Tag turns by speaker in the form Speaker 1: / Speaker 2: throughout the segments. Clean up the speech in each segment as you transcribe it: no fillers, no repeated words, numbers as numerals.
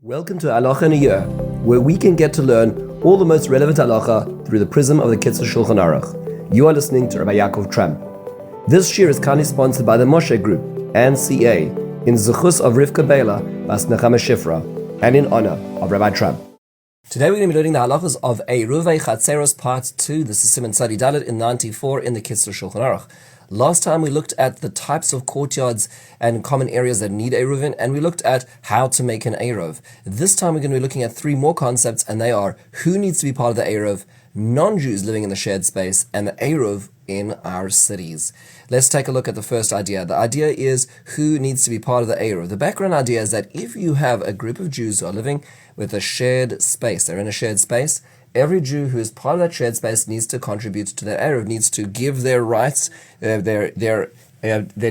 Speaker 1: Welcome to Halacha in a Year, where we can get to learn all the most relevant halacha through the prism of the Kitzur Shulchan Aruch. You are listening to Rabbi Ya'akov Trump. This year is kindly sponsored by the Moshe Group and CA in zechus of Rivka Biela bas נחמה שיפרה and in honor of Rabbi Trump. Today we're going to be learning the halachas of Eruvei Chatzeiros Part 2. This is Siman Tzadi Dalet in 94 in the Kitzur Shulchan Aruch. Last time we looked at the types of courtyards and common areas that need Eruvin, and we looked at how to make an Eruv. This time we're going to be looking at three more concepts, and they are who needs to be part of the Eruv, non-Jews living in the shared space, and the Eruv in our cities. Let's take a look at the first idea. The idea is who needs to be part of the Eruv. The background idea is that if you have a group of Jews who are living with a shared space, they're in a shared space, every Jew who is part of that shared space needs to contribute to the Eruv, needs to give their rights, their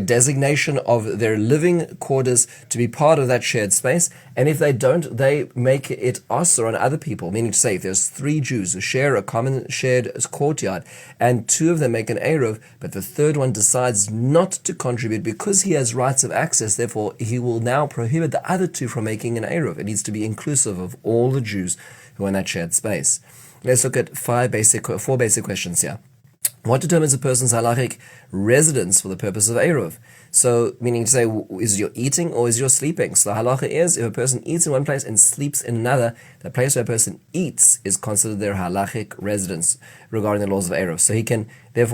Speaker 1: designation of their living quarters to be part of that shared space. And if they don't, they make it asur on other people, meaning to say if there's three Jews who share a common shared courtyard and two of them make an Eruv, but the third one decides not to contribute because he has rights of access, therefore he will now prohibit the other two from making an Eruv. It needs to be inclusive of all the Jews who are in that shared space. Let's look at four basic questions here. What determines a person's halachic residence for the purpose of Eruv? So, meaning to say, is your eating or is your sleeping? So the halacha is, if a person eats in one place and sleeps in another, the place where a person eats is considered their halachic residence regarding the laws of Eruv. So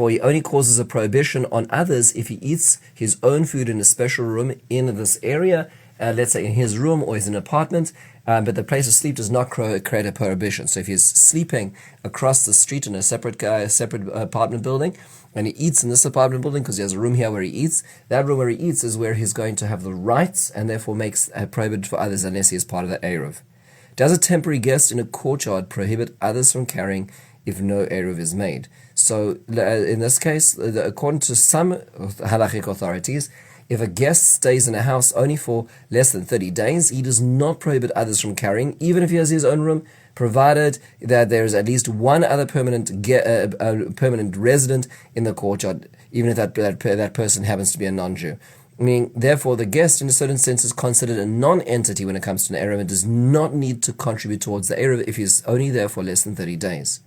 Speaker 1: he only causes a prohibition on others if he eats his own food in a special room in this area, let's say in his room or his apartment, but the place of sleep does not create a prohibition. So if he's sleeping across the street in a separate apartment building, and he eats in this apartment building because he has a room here where he eats, that room where he eats is where he's going to have the rights and therefore makes a prohibited for others unless he is part of the Eruv. Does a temporary guest in a courtyard prohibit others from carrying if no Eruv is made? So in this case, according to some halachic authorities, if a guest stays in a house only for less than 30 days, he does not prohibit others from carrying, even if he has his own room, provided that there is at least one other permanent resident in the courtyard, even if that person happens to be a non-Jew. Meaning, therefore, the guest, in a certain sense, is considered a non-entity when it comes to an Eruv and does not need to contribute towards the Eruv if he's only there for less than 30 days.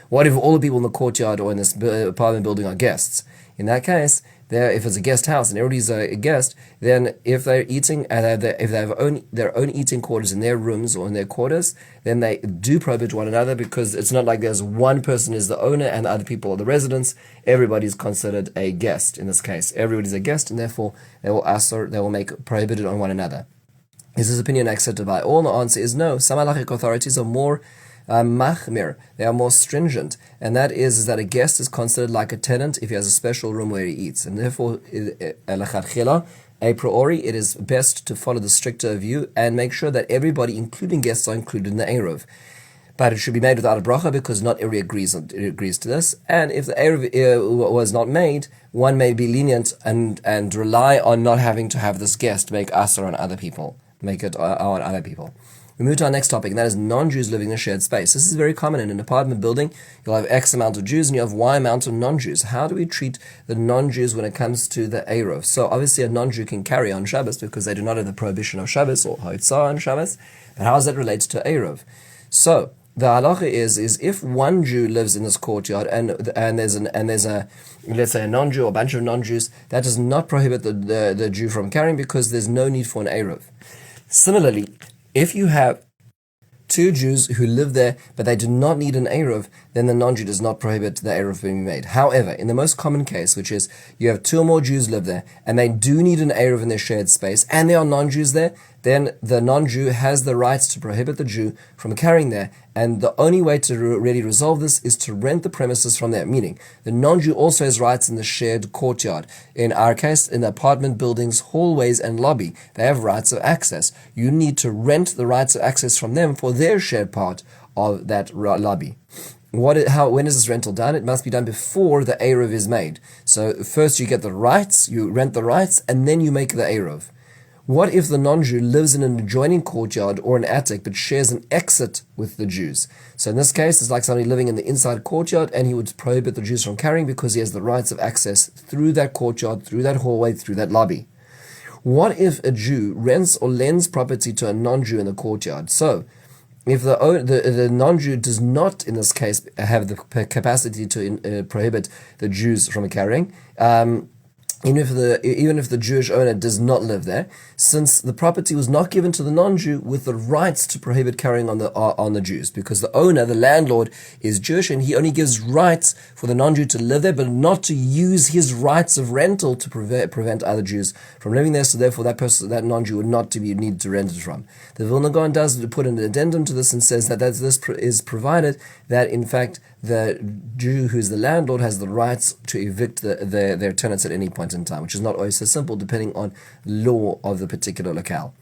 Speaker 1: What if all the people in the courtyard or in this apartment building are guests? In that case, if it's a guest house and everybody's a guest, then if they're eating and if they have their own eating quarters in their rooms or in their quarters, then they do prohibit one another, because it's not like there's one person is the owner and the other people are the residents. Everybody's considered a guest in this case. Everybody's a guest, and therefore they will make prohibited on one another. Is this opinion accepted by all? The answer is no. Some halachic authorities are more machmir, they are more stringent, and that is that a guest is considered like a tenant if he has a special room where he eats, and therefore a priori it is best to follow the stricter view and make sure that everybody, including guests, are included in the Eruv. But it should be made without a bracha, because not everybody agrees to this. And if the Eruv was not made, one may be lenient and rely on not having to have this guest make asur on other people, make it on other people. We move to our next topic, and that is non-Jews living in a shared space. This is very common in an apartment building. You'll have X amount of Jews and you have Y amount of non-Jews. How do we treat the non-Jews when it comes to the Eruv? So obviously a non-Jew can carry on Shabbos because they do not have the prohibition of Shabbos or Hotzah on Shabbos. But how does that relate to Eruv? So the halacha is if one Jew lives in this courtyard and there's a let's say a non-Jew or a bunch of non-Jews, that does not prohibit the Jew from carrying, because there's no need for an Eruv. Similarly, if you have two Jews who live there, but they do not need an Eruv, then the non-Jew does not prohibit the Eruv being made. However, in the most common case, which is you have two or more Jews live there, and they do need an Eruv in their shared space, and there are non-Jews there, then the non-Jew has the rights to prohibit the Jew from carrying there, and the only way to really resolve this is to rent the premises from them, meaning the non-Jew also has rights in the shared courtyard. In our case, in the apartment buildings, hallways and lobby, they have rights of access. You need to rent the rights of access from them for their shared part of that lobby. When is this rental done? It must be done before the Eruv is made. So first you get the rights, you rent the rights, and then you make the Eruv. What if the non-Jew lives in an adjoining courtyard or an attic but shares an exit with the Jews? So in this case, it's like somebody living in the inside courtyard, and he would prohibit the Jews from carrying because he has the rights of access through that courtyard, through that hallway, through that lobby. What if a Jew rents or lends property to a non-Jew in the courtyard? So, if the non-Jew does not, in this case, have the capacity to prohibit the Jews from carrying, even if the Jewish owner does not live there, since the property was not given to the non-Jew with the rights to prohibit carrying on the Jews, because the owner, the landlord, is Jewish, and he only gives rights for the non-Jew to live there, but not to use his rights of rental to prevent other Jews from living there. So therefore, that non-Jew would not be needed to rent it from. The Vilna Gaon does put an addendum to this and says that this is provided that in fact the Jew who's the landlord has the rights to evict their tenants at any point in time, which is not always so simple depending on law of the particular locale.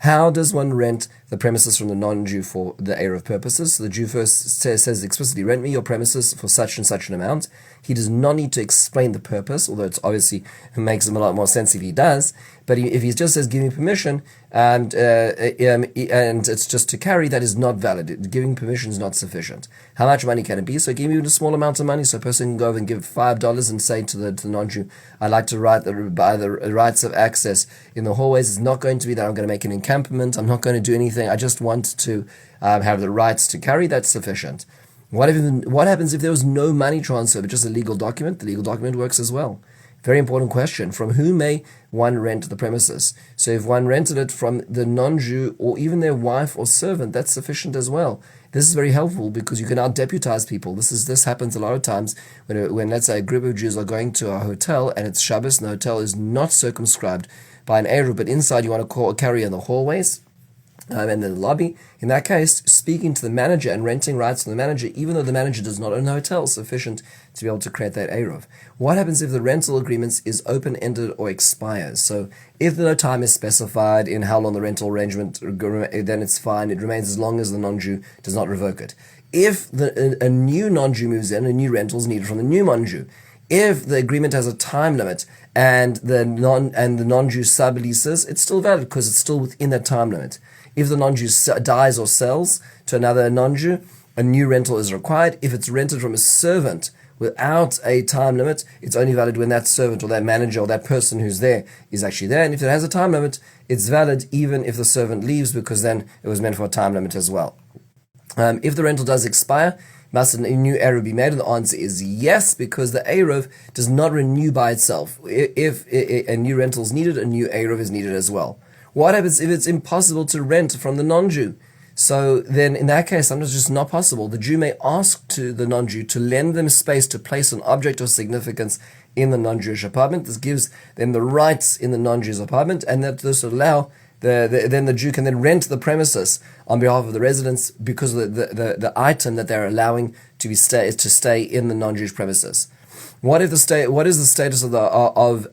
Speaker 1: How does one rent the premises from the non-Jew for the Eruv purposes? So the Jew first says explicitly, rent me your premises for such and such an amount. He does not need to explain the purpose, although it obviously makes him a lot more sense if he does. But if he just says, give me permission, and it's just to carry, that is not valid. Giving permission is not sufficient. How much money can it be? So give me a small amount of money, so a person can go over and give $5 and say to the non-Jew, I'd like to buy the rights of access in the hallways. It's not going to be that I'm going to make an encampment. I'm not going to do anything. I just want to have the rights to carry. That's sufficient. What happens if there was no money transfer, but just a legal document? The legal document works as well. Very important question. From whom may one rent the premises? So if one rented it from the non-Jew or even their wife or servant, that's sufficient as well. This is very helpful because you can now deputize people. This happens a lot of times when let's say a group of Jews are going to a hotel and it's Shabbos and the hotel is not circumscribed by an Eruv, but inside you want to carry in the hallways and in the lobby. In that case, speaking to the manager and renting rights from the manager, even though the manager does not own the hotel, is sufficient to be able to create that Eruv. What happens if the rental agreement is open-ended or expires? So if no time is specified in how long the rental arrangement, then it's fine. It remains as long as the non-Jew does not revoke it. If a new non-Jew moves in, a new rental is needed from the new non-Jew. If the agreement has a time limit and the non-Jew subleases, it's still valid because it's still within that time limit. If the non-Jew dies or sells to another non-Jew, a new rental is required. If it's rented from a servant without a time limit, it's only valid when that servant or that manager or that person who's there is actually there. And if it has a time limit, it's valid even if the servant leaves, because then it was meant for a time limit as well. If the rental does expire, must a new Eruv be made? And the answer is yes, because the Eruv does not renew by itself. If a new rental is needed, a new Eruv is needed as well. What happens if it's impossible to rent from the non-Jew? So then in that case, sometimes it's just not possible. The Jew may ask to the non-Jew to lend them space to place an object of significance in the non-Jewish apartment. This gives them the rights in the non-Jew's apartment, and that this will allow then the Jew can then rent the premises on behalf of the residents because the item that they're allowing to stay in the non-Jewish premises. What is the status of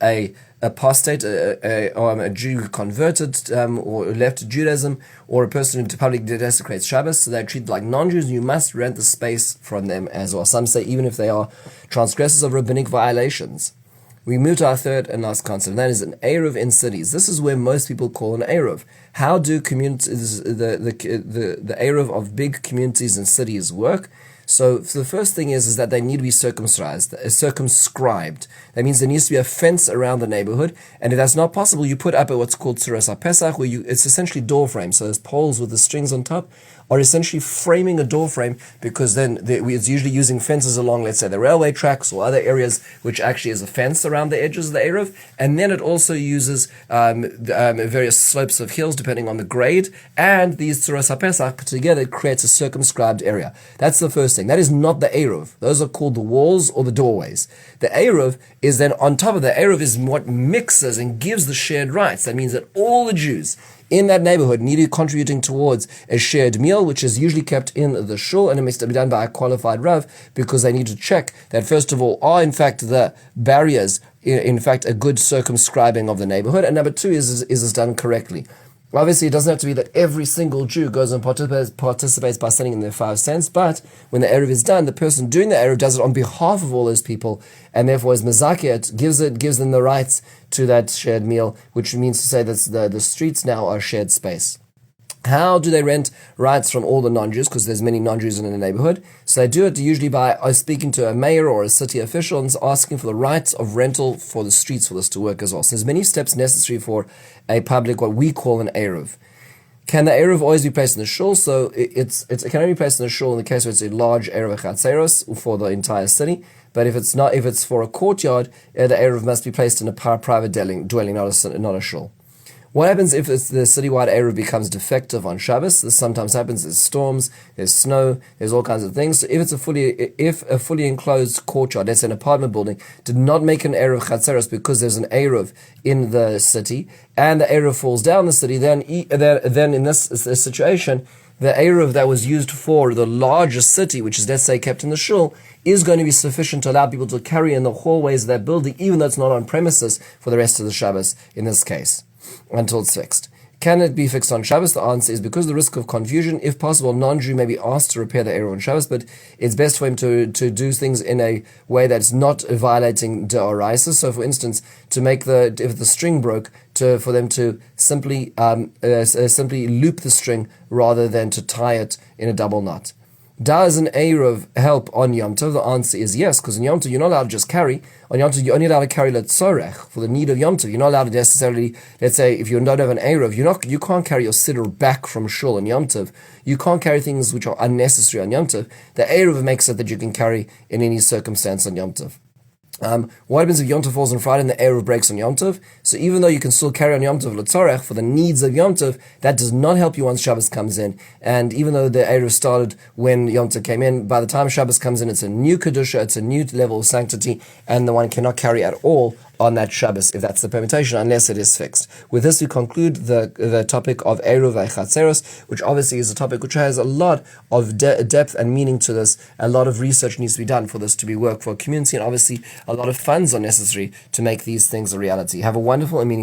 Speaker 1: a apostate, a Jew who converted or left Judaism, or a person who publicly desecrates Shabbos? So they're treated like non-Jews, and you must rent the space from them as well. Some say even if they are transgressors of rabbinic violations. We move to our third and last concept, and that is an Eruv in cities. This is where most people call an Eruv. How do communities, the Eruv of big communities and cities work? So the first thing is that they need to be circumscribed. That means there needs to be a fence around the neighborhood, and if that's not possible, you put up what's called tzuras HaPesach, where it's essentially door frames. So there's poles with the strings on top, are essentially framing a door frame, because then it's usually using fences along, let's say, the railway tracks or other areas, which actually is a fence around the edges of the Eruv. And then it also uses various slopes of hills, depending on the grade, and these tzuras HaPesach put together creates a circumscribed area. That's the first thing. That is not the Eruv. Those are called the walls or the doorways. The Eruv is then on top of the Eruv is what mixes and gives the shared rights. That means that all the Jews in that neighborhood need to be contributing towards a shared meal, which is usually kept in the shul, and it must be done by a qualified Rav, because they need to check that, first of all, are in fact the barriers in fact a good circumscribing of the neighborhood, and number two, is this done correctly? Obviously, it doesn't have to be that every single Jew goes and participates by sending in their 5 cents, but when the Eruv is done, the person doing the Eruv does it on behalf of all those people, and therefore as Mezakeh, gives them the rights to that shared meal, which means to say that the streets now are shared space. How do they rent rights from all the non-Jews? Because there's many non-Jews in the neighborhood. So they do it usually by speaking to a mayor or a city official and asking for the rights of rental for the streets for this to work as well. So there's many steps necessary for a public, what we call an Eruv. Can the Eruv always be placed in the shul? So it can only be placed in the shul in the case where it's a large Eruvei Chatzeiros for the entire city. But if it's for a courtyard, the Eruv must be placed in a private dwelling, not a shul. What happens if the citywide Eruv becomes defective on Shabbos? This sometimes happens. There's storms, there's snow, there's all kinds of things. So if a fully enclosed courtyard, that's an apartment building, did not make an Eruv Chatzeiros because there's an Eruv in the city, and the Eruv falls down the city, then in this situation, the Eruv that was used for the largest city, which is, let's say, kept in the shul, is going to be sufficient to allow people to carry in the hallways of that building, even though it's not on premises for the rest of the Shabbos in this case, until it's fixed. Can it be fixed on Shabbos? The answer is because of the risk of confusion. If possible, non-Jew may be asked to repair the Eruv on Shabbos, but it's best for him to do things in a way that's not violating D'Oraisa. So, for instance, if the string broke, for them to simply loop the string rather than to tie it in a double knot. Does an Eruv help on Yom Tov? The answer is yes, because in Yom Tov you're not allowed to just carry. On Yom Tov you're only allowed to carry letzorech, for the need of Yom Tov. You're not allowed to necessarily, let's say, if you don't have an Eruv, you can't carry your siddur back from shul on Yom Tov. You can't carry things which are unnecessary on Yom Tov. The Eruv makes it that you can carry in any circumstance on Yom Tov. What happens if Yom Tov falls on Friday and the Eruv breaks on Yom Tov? So even though you can still carry on Yom Tov l'tzorech for the needs of Yom Tov, that does not help you once Shabbos comes in. And even though the Eruv started when Yom Tov came in, by the time Shabbos comes in, it's a new kedusha, it's a new level of sanctity, and the one cannot carry at all on that Shabbos, if that's the permutation, unless it is fixed. With this, we conclude the topic of Eruvei Chatzeiros, which obviously is a topic which has a lot of depth and meaning to this. A lot of research needs to be done for this to be work for a community, and obviously a lot of funds are necessary to make these things a reality. Have a wonderful and meaningful